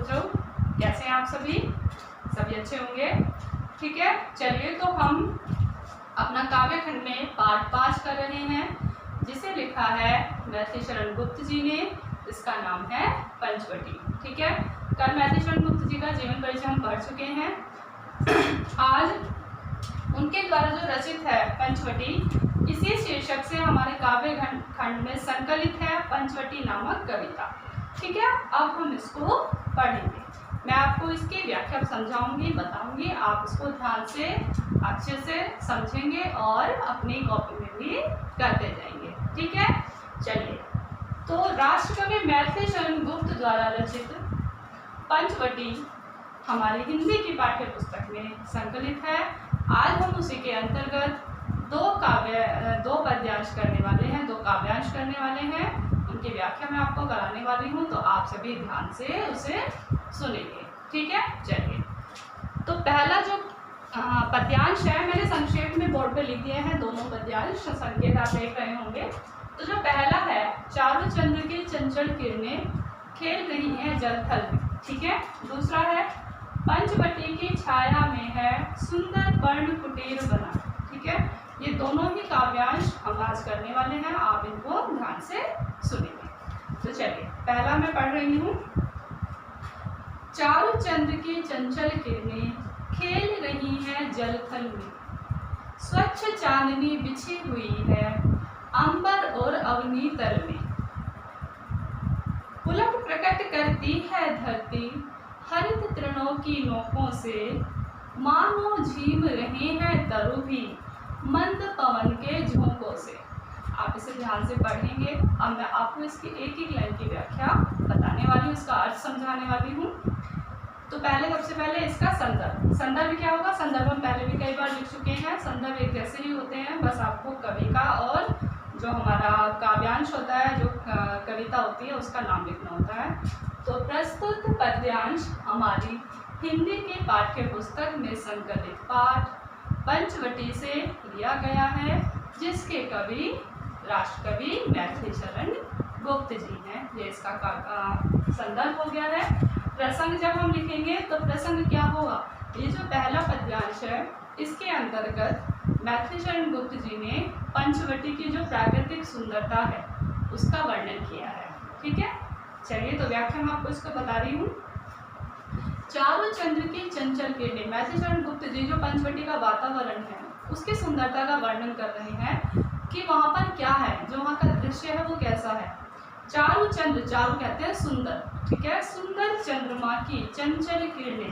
बच्चों, कैसे हैं आप सभी अच्छे होंगे। ठीक है, चलिए तो हम अपना काव्य खंड में पाठ 5 कर रहे हैं, जिसे लिखा है मैथिली शरण गुप्त जी ने। इसका नाम है पंचवटी। ठीक है, कल मैथिली शरण गुप्त जी का जीवन परिचय हम पढ़ चुके हैं। आज उनके द्वारा जो रचित है पंचवटी, इसी शीर्षक से हमारे काव्य खंड में संकलित है पंचवटी नामक कविता। ठीक है, अब हम इसको पढ़ेंगे। मैं आपको इसकी व्याख्या समझाऊंगी, बताऊंगी, आप इसको ध्यान से अच्छे से समझेंगे और अपनी कॉपी में भी करते जाएंगे। ठीक है, चलिए तो राष्ट्रकवि मैथिली शरण गुप्त द्वारा रचित पंचवटी हमारी हिंदी की पाठ्य पुस्तक में संकलित है। आज हम उसी के अंतर्गत दो पद्यांश करने वाले हैं, 2 काव्यांश करने वाले हैं। उनकी व्याख्या मैं आपको कराने वाली हूँ, तो आप सभी ध्यान से उसे सुनेंगे। ठीक है, चलिए तो पहला जो पद्यांश है, मैंने संक्षेप में बोर्ड पे लिख दिए हैं दोनों पद्यांश, संकेत आप देख रहे होंगे। तो जो पहला है, चारों चंद्र की चंचल किरणें खेल रही हैं जल थल में। ठीक है, दूसरा है, पंचवटी की छाया में है सुंदर पर्ण कुटीर बना। ठीक है, ये दोनों ही काव्यांश हम आज करने वाले हैं, आप इनको ध्यान से सुनेंगे। तो चलिए, पहला मैं पढ़ रही हूँ। चारों चंद्र की चंचल किरणें खेल रही हैं जल थल में, स्वच्छ चांदनी बिछी हुई है अंबर और अवनी तल में, पुलक प्रकट करती है धरती हरित तृणों की नोकों से, मानो झीम रहे हैं तरु भी मंद पवन के झोंकों से। आप इसे ध्यान से पढ़ेंगे। अब मैं आपको इसकी एक एक लाइन की व्याख्या बताने वाली हूँ, इसका अर्थ समझाने वाली हूँ। तो सबसे पहले इसका संदर्भ क्या होगा। संदर्भ हम पहले भी कई बार लिख चुके हैं। संदर्भ एक जैसे ही होते हैं, बस आपको कवि का और जो हमारा काव्यांश होता है, जो कविता होती है, उसका नाम लिखना होता है। तो प्रस्तुत पद्यांश हमारी हिंदी की पाठ्य पुस्तक में संकलित पाठ पंचवटी से लिया गया है, जिसके कवि राष्ट्रकवि मैथिली शरण गुप्त जी हैं। ये इसका संदर्भ हो गया है। प्रसंग जब हम लिखेंगे तो प्रसंग क्या होगा, ये जो पहला पद्यांश है, इसके अंतर्गत मैथिली शरण गुप्त जी ने पंचवटी की जो प्राकृतिक सुंदरता है उसका वर्णन किया है। ठीक है, चलिए तो व्याख्या मैं आपको इसको बता रही हूँ। चारों चंद्र की चंचल किरणें, मैथिली शरण गुप्त जी जो पंचवटी का वातावरण है उसकी सुंदरता का वर्णन कर रहे हैं कि वहाँ पर क्या है, जो वहाँ का दृश्य है वो कैसा है। चारों चंद्र, चारों कहते हैं सुंदर। ठीक है, सुंदर चंद्रमा की चंचल किरणें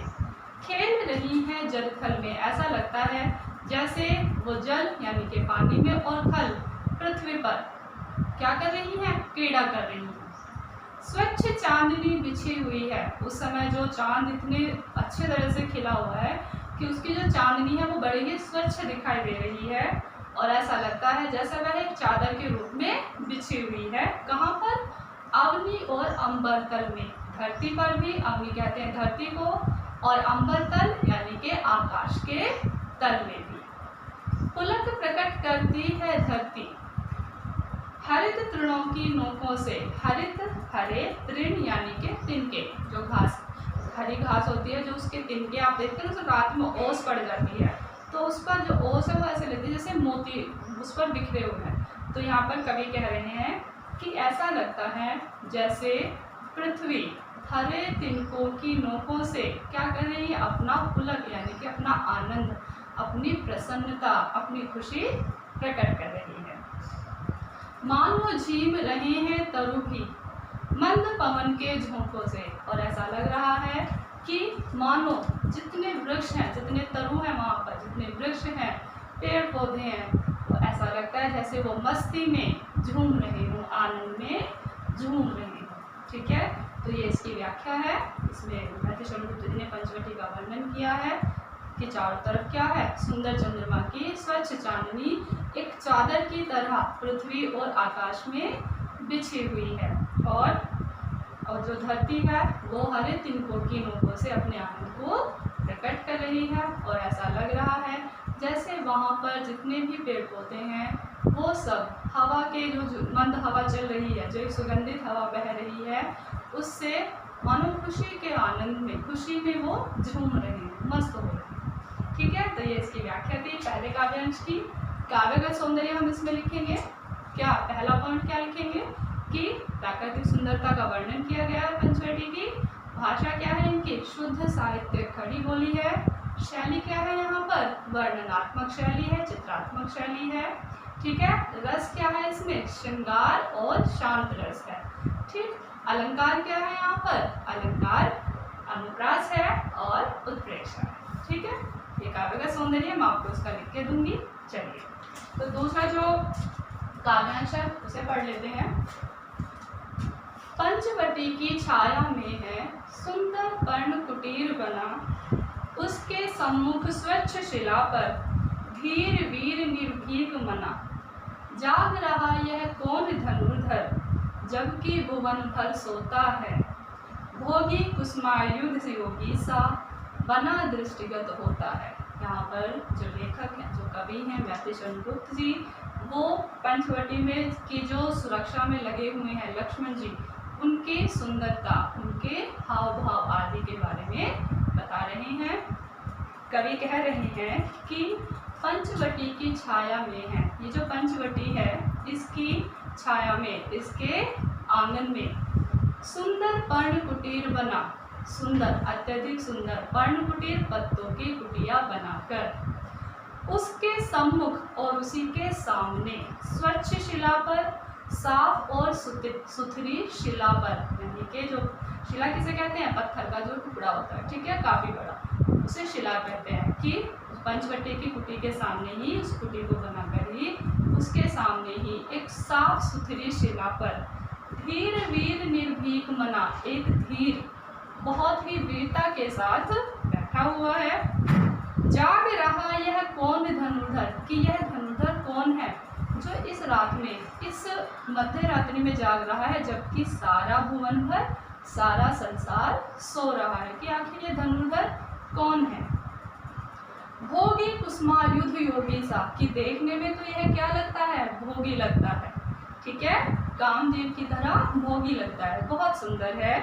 खेल रही हैं जल थल में। ऐसा लगता है जैसे वो जल यानी कि पानी में और थल पृथ्वी पर क्या कर रही हैं, क्रीड़ा कर रही हैं। स्वच्छ चांदनी बिछी हुई है। उस समय जो चांद इतने अच्छे तरह से खिला हुआ है कि उसकी जो चांदनी है वो बड़ी ही स्वच्छ दिखाई दे रही है, और ऐसा लगता है जैसे वह एक चादर के रूप में बिछी हुई है। कहाँ पर, अवनी और अंबर तल में। धरती पर भी, अवनी कहते हैं धरती को, और अंबर तल यानी कि आकाश के तल में भी। पुलक प्रकट करती है धरती हरित तृणों की नोकों से। हरित, हरे, तृण यानी कि तिनके, जो घास, हरी घास होती है, जो उसके तिनके आप देखते हैं ना, तो रात में ओस पड़ जाती है, तो उस पर जो ओस है वो ऐसे लगती है जैसे मोती उस पर बिखरे हुए हैं। तो यहाँ पर कवि कह रहे हैं कि ऐसा लगता है जैसे पृथ्वी हरे तिनकों की नोकों से क्या कर रही है, अपना पुलक यानी कि अपना आनंद, अपनी प्रसन्नता, अपनी खुशी प्रकट कर रही है। मानो झीम रहे हैं तरु भी मंद पवन के झोंकों से। और ऐसा लग रहा है कि मानो जितने वृक्ष हैं, जितने तरु हैं वहाँ पर, जितने वृक्ष हैं, पेड़ पौधे हैं, तो ऐसा लगता है जैसे वो मस्ती में झूम रहे हों, आनंद में झूम रहे हों। ठीक है, तो ये इसकी व्याख्या है। इसमें मैथिली शरण गुप्त जी ने पंचवटी का वर्णन किया है कि चारों तरफ क्या है, सुंदर चंद्रमा की स्वच्छ चांदनी एक चादर की तरह पृथ्वी और आकाश में बिछी हुई है, और जो धरती है वो हरे तिनकों की नोकों से अपने आनंद को प्रकट कर रही है। और ऐसा लग रहा है जैसे वहाँ पर जितने भी पेड़ पौधे हैं वो सब हवा के जो मंद हवा चल रही है, जो एक सुगंधित हवा बह रही है, उससे मानो खुशी के आनंद में, खुशी में वो झूम रहे हैं, मस्त हो रहे हैं। ठीक है, तो ये इसकी व्याख्या थी पहले काव्यांश की। काव्य का सौंदर्य हम इसमें लिखेंगे क्या, पहला पॉइंट क्या लिखेंगे कि प्राकृतिक सुंदरता का वर्णन किया गया है पंचवटी की। भाषा क्या है इनकी, शुद्ध साहित्य खड़ी बोली है। शैली क्या है यहाँ पर, वर्णनात्मक शैली है, चित्रात्मक शैली है। ठीक है, रस क्या है इसमें, श्रृंगार और शांत रस है। ठीक, अलंकार क्या है यहाँ पर, अलंकार अनुप्रास है और उत्प्रेक्षा है। ठीक है, ये काव्य का सौंदर्य मैं आपको उसका लिख के दूंगी। चलिए, तो दूसरा जो काव्यांश है उसे पढ़ लेते हैं। पंचवटी की छाया में है सुंदर पर्ण कुटीर बना, उसके सम्मुख स्वच्छ शिला पर धीर वीर निर्भीक मना। जाग रहा यह कौन धनुर्धर, जबकि भुवन भर सोता है। भोगी कुसुमायुध योगी सा, बना दृष्टिगत होता है। यहाँ पर जो लेखक हैं, जो कवि हैं व्याति चंद्रगुप्त जी, वो पंचवटी में की जो सुरक्षा में लगे हुए हैं लक्ष्मण जी, उनकी सुंदरता, उनके हाव भाव आदि के बारे में बता रहे हैं। कवि कह रहे हैं कि पंचवटी की छाया में है, ये जो पंचवटी है इसकी छाया में, इसके आंगन में सुंदर पर्ण कुटीर बना, सुंदर अत्यधिक सुंदर पर्ण कुटीर, पत्तों की कुटिया बनाकर, उसके सम्मुख और उसी के सामने स्वच्छ शिला पर, साफ और सुथरी शिला पर, यानी कि जो शिला किसे कहते हैं, पत्थर का जो टुकड़ा होता है, ठीक है, काफी बड़ा, उसे शिला कहते हैं। कि पंचवटी की कुटी के सामने ही, उस कुटी को बनाकर ही उसके सामने ही एक साफ सुथरी शिला पर धीर वीर निर्भीक मना, एक धीर बहुत ही वीरता के साथ बैठा हुआ है। जाग रहा यह कौन धनुर्धर, कि यह धनुर्धर कौन है जो इस रात में, इस मध्य रात्रि में जाग रहा है, जबकि सारा भुवन भर, सारा संसार सो रहा है। कि आखिर ये धनुर्धर कौन है। भोगी कुसुमायुध योगी सा, कि देखने में तो यह क्या लगता है, भोगी लगता है। ठीक है, कामदेव की तरह भोगी लगता है, बहुत सुंदर है,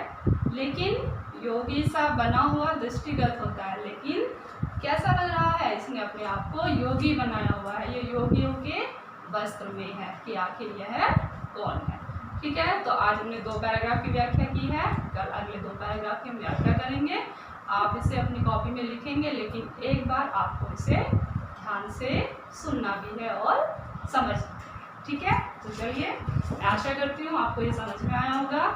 लेकिन योगी सा बना हुआ दृष्टिगत होता है। लेकिन कैसा लग रहा है, इसने अपने आप को योगी बनाया हुआ है, ये योगियों के वस्त्र में है। कि आखिर यह कौन है। ठीक है, तो आज हमने 2 पैराग्राफ की व्याख्या की है, कल अगले 2 पैराग्राफ की हम व्याख्या करेंगे। आप इसे अपनी कॉपी में लिखेंगे, लेकिन एक बार आपको इसे ध्यान से सुनना भी है और समझना है। ठीक है, तो चलिए, आशा करती हूँ आपको ये समझ में आया होगा।